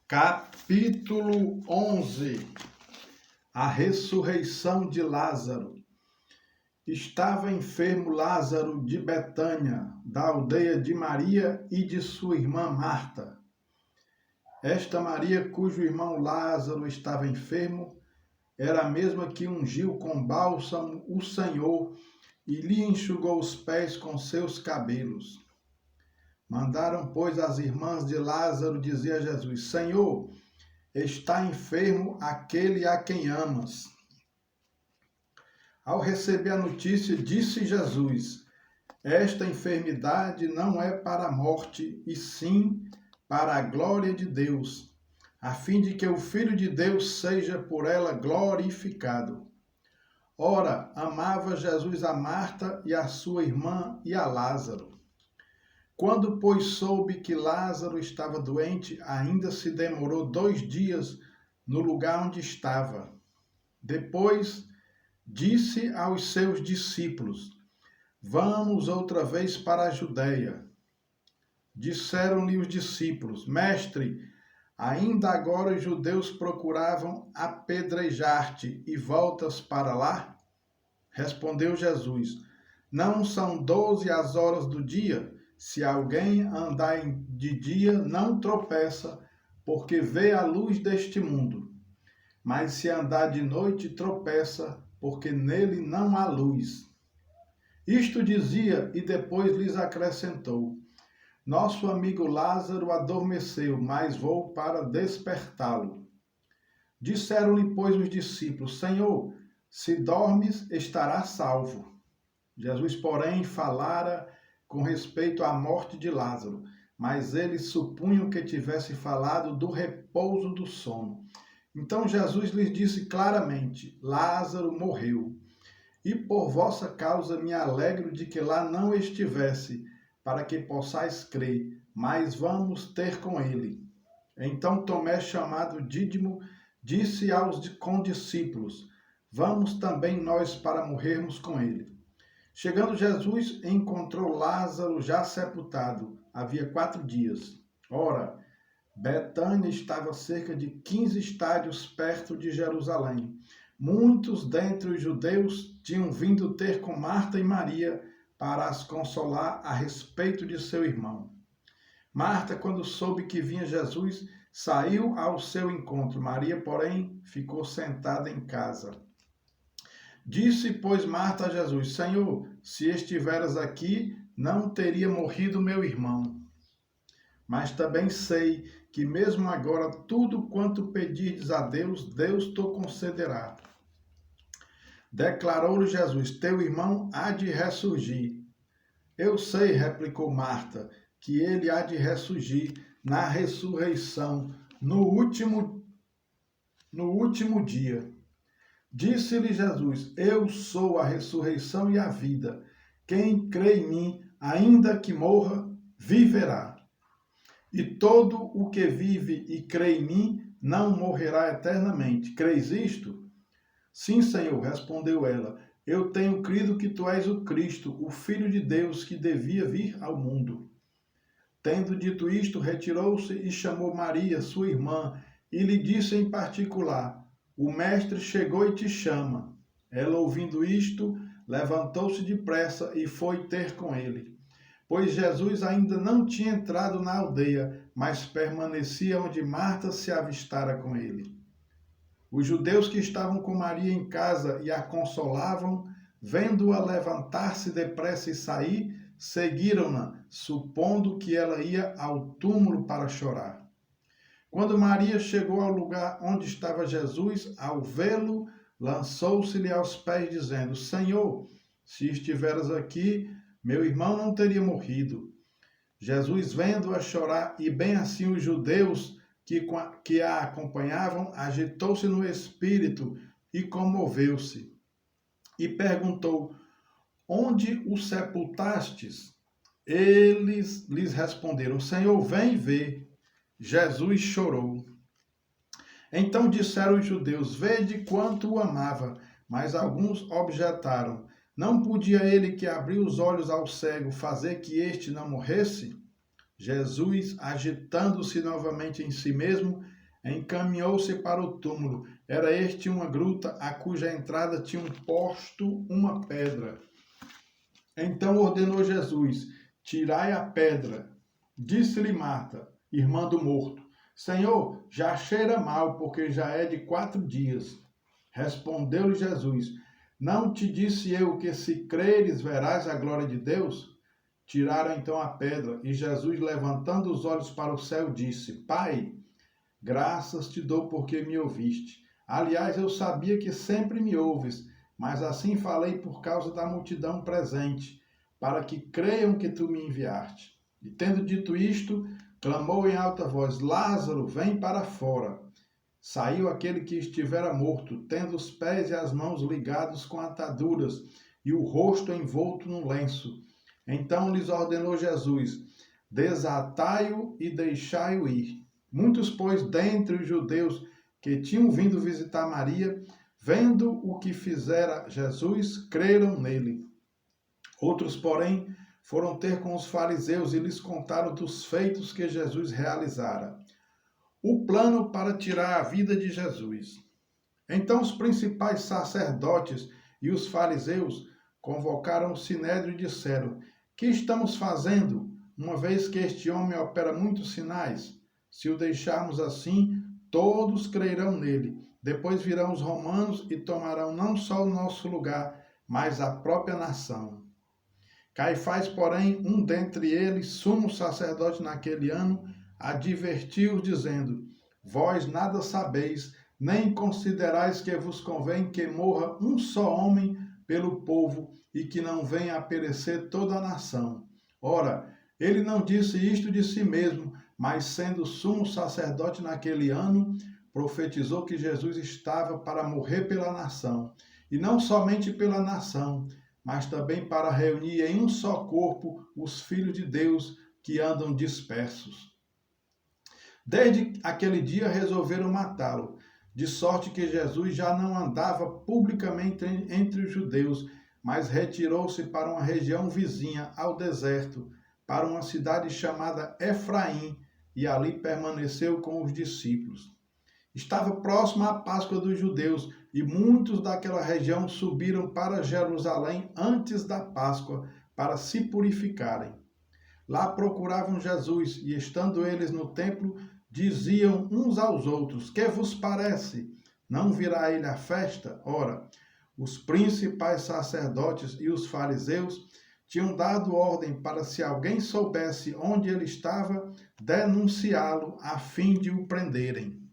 Capítulo 11. A ressurreição de Lázaro. Estava enfermo Lázaro de Betânia, da aldeia de Maria e de sua irmã Marta. Esta Maria, cujo irmão Lázaro estava enfermo, era a mesma que ungiu com bálsamo o Senhor e lhe enxugou os pés com seus cabelos. Mandaram, pois, as irmãs de Lázaro dizer a Jesus: Senhor, está enfermo aquele a quem amas. Ao receber a notícia, disse Jesus: esta enfermidade não é para a morte, e sim para a glória de Deus, a fim de que o Filho de Deus seja por ela glorificado. Ora, amava Jesus a Marta e a sua irmã e a Lázaro. Quando, pois, soube que Lázaro estava doente, ainda se demorou 2 dias no lugar onde estava. Depois, disse aos seus discípulos: Vamos outra vez para a Judeia. Disseram-lhe os discípulos: Mestre, ainda agora os judeus procuravam apedrejar-te e voltas para lá? Respondeu Jesus: Não são 12 as horas do dia? Se alguém andar de dia, não tropeça, porque vê a luz deste mundo. Mas se andar de noite, tropeça, porque nele não há luz. Isto dizia e depois lhes acrescentou: Nosso amigo Lázaro adormeceu, mas vou para despertá-lo. Disseram-lhe, pois, os discípulos: Senhor, se dormes, estarás salvo. Jesus, porém, falara com respeito à morte de Lázaro, mas eles supunham que tivesse falado do repouso do sono. Então Jesus lhes disse claramente: Lázaro morreu, e por vossa causa me alegro de que lá não estivesse, para que possais crer, mas vamos ter com ele. Então Tomé, chamado Dídimo, disse aos condiscípulos: Vamos também nós para morrermos com ele. Chegando Jesus, encontrou Lázaro já sepultado, havia 4 dias. Ora, Betânia estava a cerca de 15 estádios perto de Jerusalém. Muitos dentre os judeus tinham vindo ter com Marta e Maria para as consolar a respeito de seu irmão. Marta, quando soube que vinha Jesus, saiu ao seu encontro. Maria, porém, ficou sentada em casa. Disse, pois, Marta a Jesus: Senhor, se estiveras aqui, não teria morrido meu irmão. Mas também sei que mesmo agora tudo quanto pedirdes a Deus, Deus te concederá. Declarou-lhe Jesus: Teu irmão há de ressurgir. Eu sei, replicou Marta, que ele há de ressurgir na ressurreição, no último dia. Disse-lhe Jesus: Eu sou a ressurreição e a vida. Quem crê em mim, ainda que morra, viverá. E todo o que vive e crê em mim não morrerá eternamente. Crês isto? Sim, Senhor, respondeu ela. Eu tenho crido que tu és o Cristo, o Filho de Deus, que devia vir ao mundo. Tendo dito isto, retirou-se e chamou Maria, sua irmã, e lhe disse em particular: O mestre chegou e te chama. Ela, ouvindo isto, levantou-se depressa e foi ter com ele. Pois Jesus ainda não tinha entrado na aldeia, mas permanecia onde Marta se avistara com ele. Os judeus que estavam com Maria em casa e a consolavam, vendo-a levantar-se depressa e sair, seguiram-na, supondo que ela ia ao túmulo para chorar. Quando Maria chegou ao lugar onde estava Jesus, ao vê-lo, lançou-se-lhe aos pés, dizendo: Senhor, se estiveras aqui, meu irmão não teria morrido. Jesus, vendo-a chorar, e bem assim os judeus que a acompanhavam, agitou-se no espírito e comoveu-se. E perguntou: Onde o sepultastes? Eles lhes responderam: Senhor, vem ver. Jesus chorou. Então disseram os judeus: Vede quanto o amava. Mas alguns objetaram: Não podia ele que abriu os olhos ao cego fazer que este não morresse? Jesus, agitando-se novamente em si mesmo, encaminhou-se para o túmulo. Era este uma gruta, a cuja entrada tinha posto uma pedra. Então ordenou Jesus: tirai a pedra. Disse-lhe Marta, irmã do morto: Senhor, já cheira mal, porque já é de 4 dias. Respondeu-lhe Jesus: Não te disse eu que, se creres, verás a glória de Deus? Tiraram então a pedra, e Jesus, levantando os olhos para o céu, disse: Pai, graças te dou porque me ouviste. Aliás, eu sabia que sempre me ouves, mas assim falei por causa da multidão presente, para que creiam que tu me enviaste. E tendo dito isto, clamou em alta voz: Lázaro, vem para fora. Saiu aquele que estivera morto, tendo os pés e as mãos ligados com ataduras e o rosto envolto num lenço. Então lhes ordenou Jesus: desatai-o e deixai-o ir. Muitos, pois, dentre os judeus que tinham vindo visitar Maria, vendo o que fizera Jesus, creram nele. Outros, porém, foram ter com os fariseus e lhes contaram dos feitos que Jesus realizara. O plano para tirar a vida de Jesus. Então os principais sacerdotes e os fariseus convocaram o sinédrio e disseram: Que estamos fazendo, uma vez que este homem opera muitos sinais? Se o deixarmos assim, todos crerão nele. Depois virão os romanos e tomarão não só o nosso lugar, mas a própria nação. Caifás, porém, um dentre eles, sumo sacerdote naquele ano, advertiu-os, dizendo: Vós nada sabeis, nem considerais que vos convém que morra um só homem pelo povo e que não venha a perecer toda a nação. Ora, ele não disse isto de si mesmo, mas sendo sumo sacerdote naquele ano, profetizou que Jesus estava para morrer pela nação, e não somente pela nação, mas também para reunir em um só corpo os filhos de Deus que andam dispersos. Desde aquele dia resolveram matá-lo, de sorte que Jesus já não andava publicamente entre os judeus, mas retirou-se para uma região vizinha ao deserto, para uma cidade chamada Efraim, e ali permaneceu com os discípulos. Estava próxima a Páscoa dos judeus, e muitos daquela região subiram para Jerusalém antes da Páscoa, para se purificarem. Lá procuravam Jesus, e estando eles no templo, diziam uns aos outros: Que vos parece? Não virá ele à festa? Ora, os principais sacerdotes e os fariseus tinham dado ordem para, se alguém soubesse onde ele estava, denunciá-lo a fim de o prenderem.